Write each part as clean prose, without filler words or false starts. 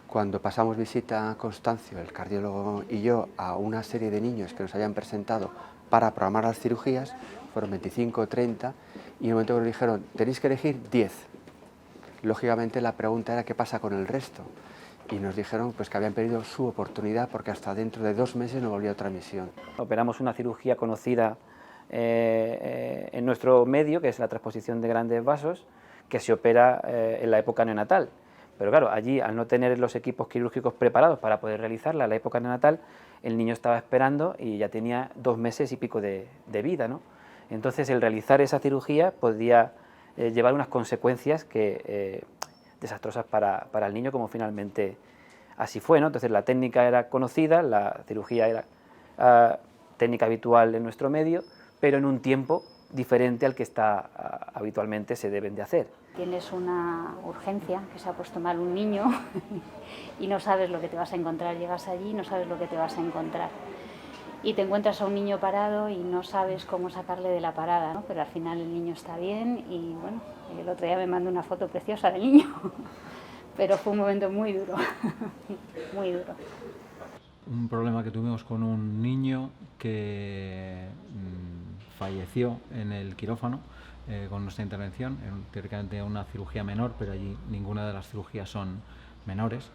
Cuando pasamos visita a Constancio, el cardiólogo y yo, a una serie de niños que nos habían presentado para programar las cirugías, fueron 25 o 30, y en el momento que nos dijeron, tenéis que elegir 10. Lógicamente la pregunta era, ¿qué pasa con el resto? Y nos dijeron pues, que habían perdido su oportunidad porque hasta dentro de 2 meses no volvía otra misión. Operamos una cirugía conocida en nuestro medio, que es la transposición de grandes vasos, que se opera en la época neonatal. Pero claro, allí, al no tener los equipos quirúrgicos preparados para poder realizarla en la época neonatal, el niño estaba esperando y ya tenía 2 meses y pico de vida, ¿no? Entonces, el realizar esa cirugía podía llevar unas consecuencias desastrosas para el niño, como finalmente así fue, ¿no? Entonces, la técnica era conocida, la cirugía era técnica habitual en nuestro medio, pero en un tiempo diferente al que habitualmente se deben de hacer. Tienes una urgencia, que se ha puesto mal un niño y no sabes lo que te vas a encontrar. Llegas allí y no sabes lo que te vas a encontrar. Y te encuentras a un niño parado y no sabes cómo sacarle de la parada, ¿no? Pero al final el niño está bien y bueno, el otro día me mandó una foto preciosa del niño, pero fue un momento muy duro, muy duro. Un problema que tuvimos con un niño que falleció en el quirófano con nuestra intervención, teóricamente una cirugía menor, pero allí ninguna de las cirugías son menores,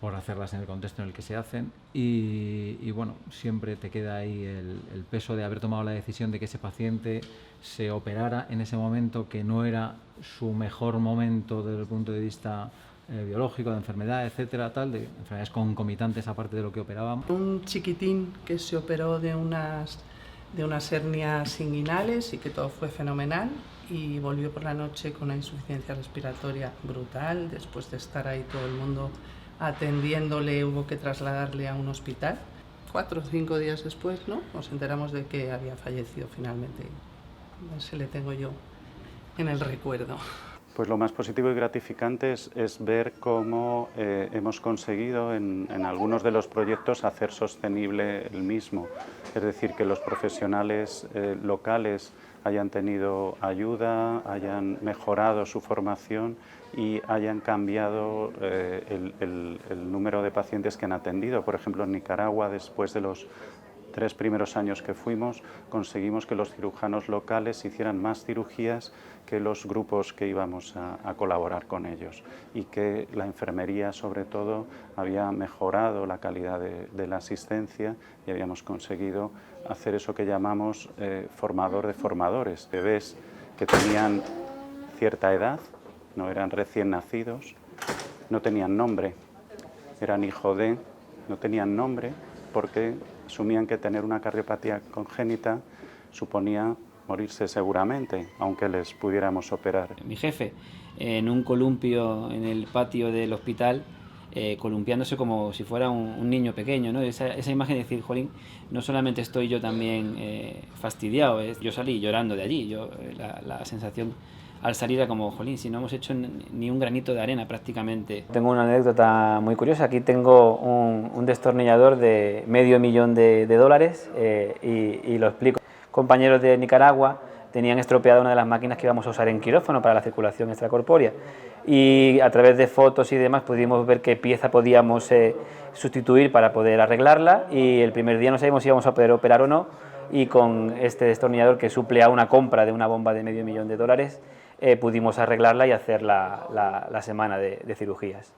por hacerlas en el contexto en el que se hacen, y bueno, siempre te queda ahí el peso de haber tomado la decisión de que ese paciente se operara en ese momento, que no era su mejor momento desde el punto de vista biológico, de enfermedad, etcétera, tal, de enfermedades concomitantes aparte de lo que operábamos. Un chiquitín que se operó de unas hernias inguinales y que todo fue fenomenal, y volvió por la noche con una insuficiencia respiratoria brutal. Después de estar ahí todo el mundo atendiéndole, hubo que trasladarle a un hospital. 4 o 5 días después, ¿no?, nos enteramos de que había fallecido finalmente. Ese le tengo yo en el recuerdo. Pues lo más positivo y gratificante es ver cómo hemos conseguido en algunos de los proyectos hacer sostenible el mismo. Es decir, que los profesionales locales hayan tenido ayuda, hayan mejorado su formación y hayan cambiado el número de pacientes que han atendido. Por ejemplo, en Nicaragua, después de los 3 primeros años que fuimos, conseguimos que los cirujanos locales hicieran más cirugías que los grupos que íbamos a colaborar con ellos, y que la enfermería, sobre todo, había mejorado la calidad de la asistencia y habíamos conseguido hacer eso que llamamos formador de formadores. Bebés que tenían cierta edad, no eran recién nacidos, no tenían nombre, eran hijo de, no tenían nombre porque asumían que tener una cardiopatía congénita suponía morirse seguramente, aunque les pudiéramos operar. Mi jefe, en un columpio en el patio del hospital, columpiándose como si fuera un niño pequeño, ¿no? Esa imagen de decir, jolín, no solamente estoy yo también fastidiado, yo salí llorando de allí, la sensación al salir era como, jolín, si no hemos hecho ni un granito de arena prácticamente. Tengo una anécdota muy curiosa. Aquí tengo un destornillador de $500.000 y lo explico. Compañeros de Nicaragua tenían estropeada una de las máquinas que íbamos a usar en quirófano para la circulación extracorpórea, y a través de fotos y demás pudimos ver qué pieza podíamos sustituir para poder arreglarla, y el primer día no sabíamos si íbamos a poder operar o no, y con este destornillador, que suple a una compra de una bomba de $500.000, pudimos arreglarla y hacer la semana de cirugías.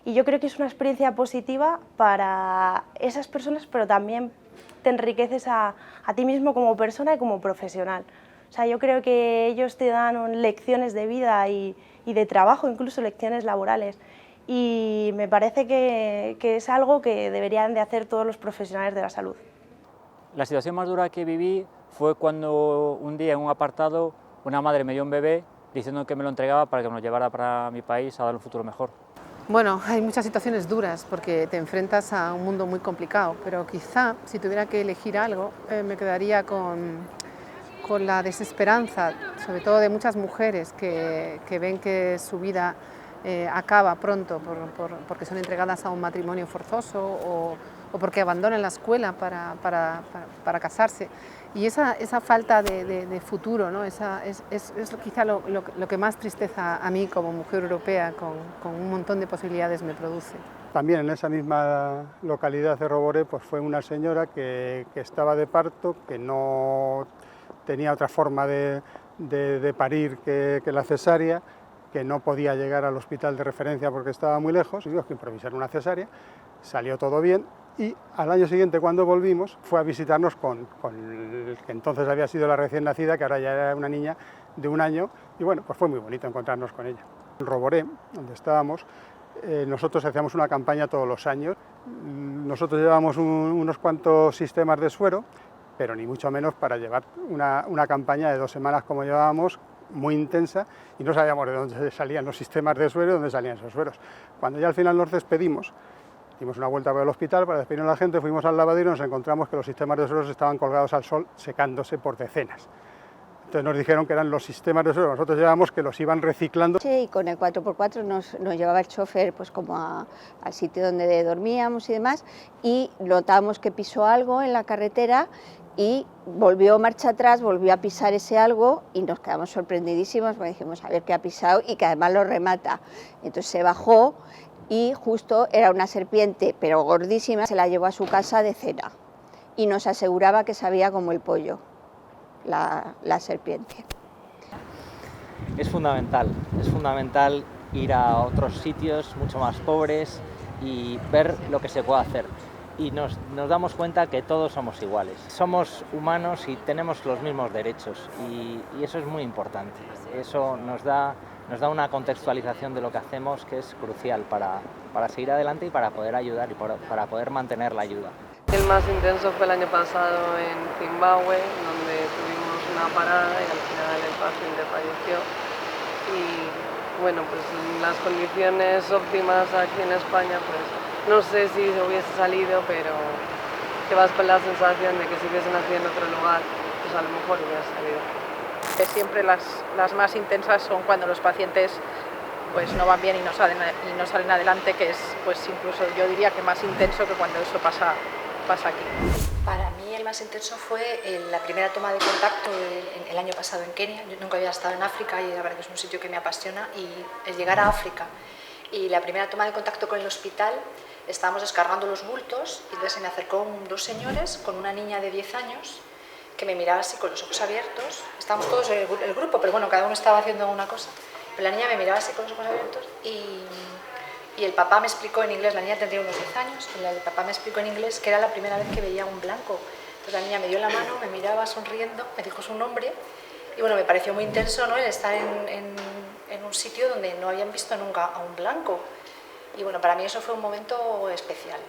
Y yo creo que es una experiencia positiva para esas personas, pero también te enriqueces a ti mismo como persona y como profesional. O sea, yo creo que ellos te dan lecciones de vida y de trabajo, incluso lecciones laborales. Y me parece que es algo que deberían de hacer todos los profesionales de la salud. La situación más dura que viví fue cuando un día en un apartado una madre me dio un bebé diciendo que me lo entregaba para que me lo llevara para mi país a dar un futuro mejor. Bueno, hay muchas situaciones duras porque te enfrentas a un mundo muy complicado, pero quizá si tuviera que elegir algo me quedaría con la desesperanza, sobre todo de muchas mujeres que ven que su vida acaba pronto porque son entregadas a un matrimonio forzoso o porque abandonan la escuela para casarse. Y esa falta de futuro, ¿no? es quizá lo que más tristeza a mí como mujer europea con un montón de posibilidades me produce. También en esa misma localidad de Roboré pues fue una señora que estaba de parto, que no tenía otra forma de parir que la cesárea, que no podía llegar al hospital de referencia porque estaba muy lejos, y tuvimos que improvisar una cesárea, salió todo bien, y al año siguiente, cuando volvimos, fue a visitarnos con el que entonces había sido la recién nacida, que ahora ya era una niña de 1 año, y bueno, pues fue muy bonito encontrarnos con ella. En Roboré, donde estábamos, nosotros hacíamos una campaña todos los años. Nosotros llevábamos unos cuantos sistemas de suero, pero ni mucho menos para llevar una campaña de 2 semanas como llevábamos, muy intensa, y no sabíamos de dónde salían los sistemas de suero y dónde salían esos sueros. Cuando ya al final nos despedimos, dimos una vuelta por el hospital para despedirnos a la gente, fuimos al lavadero y nos encontramos que los sistemas de sueros estaban colgados al sol secándose por decenas. Entonces nos dijeron que eran los sistemas de suero, nosotros llevábamos que los iban reciclando. Sí, y con el 4x4 nos llevaba el chofer pues como al sitio donde dormíamos y demás, y notábamos que pisó algo en la carretera y volvió marcha atrás, volvió a pisar ese algo y nos quedamos sorprendidísimos, porque dijimos a ver qué ha pisado y que además lo remata. Entonces se bajó y justo era una serpiente, pero gordísima, se la llevó a su casa de cena y nos aseguraba que sabía como el pollo, la serpiente. Es fundamental ir a otros sitios mucho más pobres y ver lo que se puede hacer. Y nos damos cuenta que todos somos iguales. Somos humanos y tenemos los mismos derechos y eso es muy importante. Eso nos da una contextualización de lo que hacemos que es crucial para seguir adelante y para poder ayudar y para poder mantener la ayuda. El más intenso fue el año pasado en Zimbabue, donde tuvimos una parada y al final el paciente falleció. Y bueno, pues en las condiciones óptimas aquí en España, pues no sé si se hubiese salido, pero te vas con la sensación de que si hubiese nacido en otro lugar, pues a lo mejor hubiese salido. Siempre las más intensas son cuando los pacientes pues no van bien y no salen adelante, que es pues incluso yo diría que más intenso que cuando eso pasa aquí. Para mí el más intenso fue la primera toma de contacto el año pasado en Kenia. Yo nunca había estado en África y la verdad que es un sitio que me apasiona, y el llegar a África y la primera toma de contacto con el hospital, estábamos descargando los bultos y entonces se me acercó 2 señores con una niña de 10 años que me miraba así con los ojos abiertos. Estábamos todos en el grupo, pero bueno, cada uno estaba haciendo una cosa. Pero la niña me miraba así con los ojos abiertos y el papá me explicó en inglés, la niña tendría unos 10 años, y el papá me explicó en inglés que era la primera vez que veía un blanco. Entonces la niña me dio la mano, me miraba sonriendo, me dijo su nombre y bueno, me pareció muy intenso, ¿no?, el estar en un sitio donde no habían visto nunca a un blanco. Y bueno, para mí eso fue un momento especial.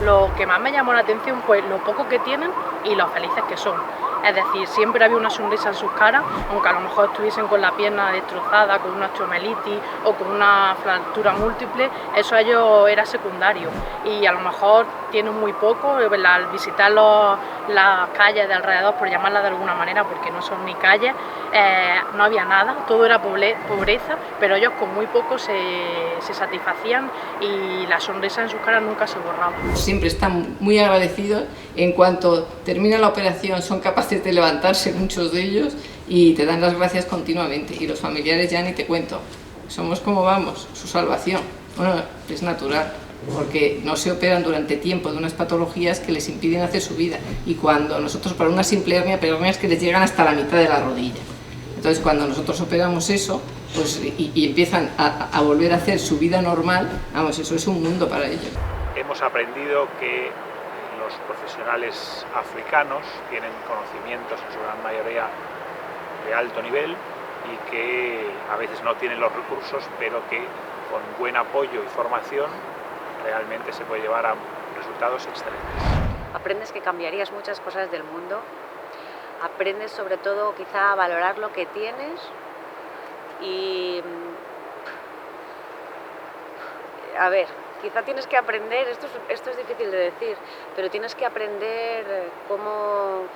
Lo que más me llamó la atención fue lo poco que tienen y lo felices que son. Es decir, siempre había una sonrisa en sus caras, aunque a lo mejor estuviesen con la pierna destrozada, con una osteomelitis o con una fractura múltiple, eso a ellos era secundario. Y a lo mejor tienen muy poco, al visitar las calles de alrededor, por llamarlas de alguna manera, porque no son ni calles, no había nada, todo era pobreza, pero ellos con muy poco se satisfacían y la sonrisa en sus caras nunca se borraba. Siempre están muy agradecidos. En cuanto termina la operación son capaces de levantarse muchos de ellos y te dan las gracias continuamente, y los familiares ya ni te cuento, somos como vamos, su salvación. Bueno, es natural, porque no se operan durante tiempo de unas patologías que les impiden hacer su vida, y cuando nosotros, para una simple hernia, pero hernias que les llegan hasta la mitad de la rodilla, entonces cuando nosotros operamos eso, pues, y empiezan a volver a hacer su vida normal, vamos, eso es un mundo para ellos. Hemos aprendido que los profesionales africanos tienen conocimientos en su gran mayoría de alto nivel y que a veces no tienen los recursos, pero que con buen apoyo y formación realmente se puede llevar a resultados excelentes. Aprendes que cambiarías muchas cosas del mundo, aprendes sobre todo quizá a valorar lo que tienes y a ver, quizá tienes que aprender, esto es difícil de decir, pero tienes que aprender cómo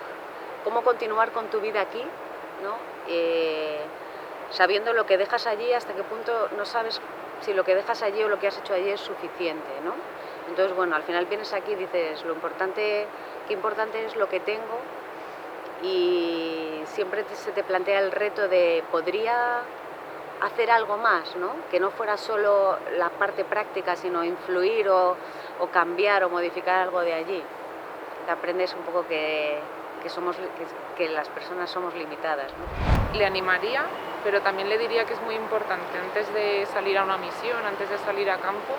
continuar con tu vida aquí, ¿no? Sabiendo lo que dejas allí, hasta qué punto no sabes si lo que dejas allí o lo que has hecho allí es suficiente, ¿no? Entonces, bueno, al final vienes aquí y dices, qué importante es lo que tengo, y siempre se te plantea el reto de, ¿podría hacer algo más, ¿no? Que no fuera solo la parte práctica, sino influir o cambiar o modificar algo de allí. Te aprendes un poco que las personas somos limitadas, ¿no? Le animaría, pero también le diría que es muy importante, antes de salir a una misión, antes de salir a campo,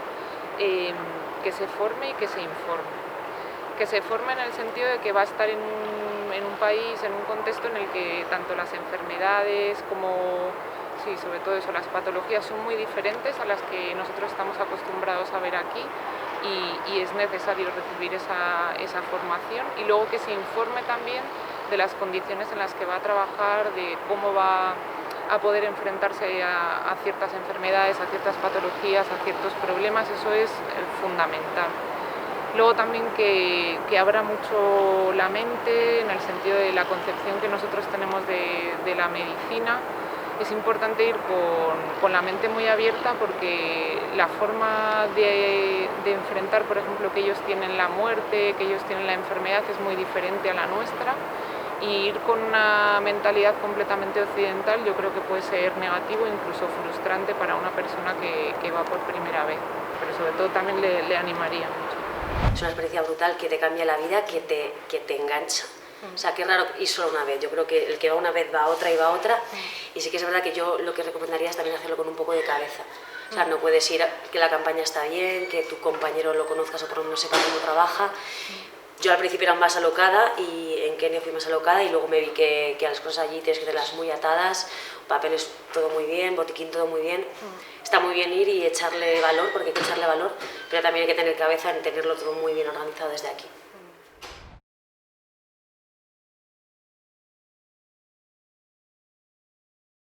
que se forme y que se informe. Que se forme en el sentido de que va a estar en un país, en un contexto en el que tanto las enfermedades como, sí, sobre todo eso, las patologías son muy diferentes a las que nosotros estamos acostumbrados a ver aquí y es necesario recibir esa formación y luego que se informe también de las condiciones en las que va a trabajar, de cómo va a poder enfrentarse a ciertas enfermedades, a ciertas patologías, a ciertos problemas, eso es fundamental. Luego también que abra mucho la mente en el sentido de la concepción que nosotros tenemos de la medicina. Es importante ir con la mente muy abierta porque la forma de enfrentar, por ejemplo, que ellos tienen la muerte, que ellos tienen la enfermedad es muy diferente a la nuestra y ir con una mentalidad completamente occidental yo creo que puede ser negativo, incluso frustrante para una persona que va por primera vez, pero sobre todo también le animaría mucho. Es una experiencia brutal que te cambia la vida, que te engancha. O sea, qué raro ir solo una vez. Yo creo que el que va una vez va otra y va otra. Y sí que es verdad que yo lo que recomendaría es también hacerlo con un poco de cabeza. O sea, no puedes ir que la campaña está bien, que tu compañero lo conozcas o por lo menos sepa cómo trabaja. Yo al principio era más alocada y en Kenia fui más alocada y luego me vi que las cosas allí tienes que tenerlas muy atadas, papeles todo muy bien, botiquín todo muy bien. Está muy bien ir y echarle valor, porque hay que echarle valor, pero también hay que tener cabeza en tenerlo todo muy bien organizado desde aquí.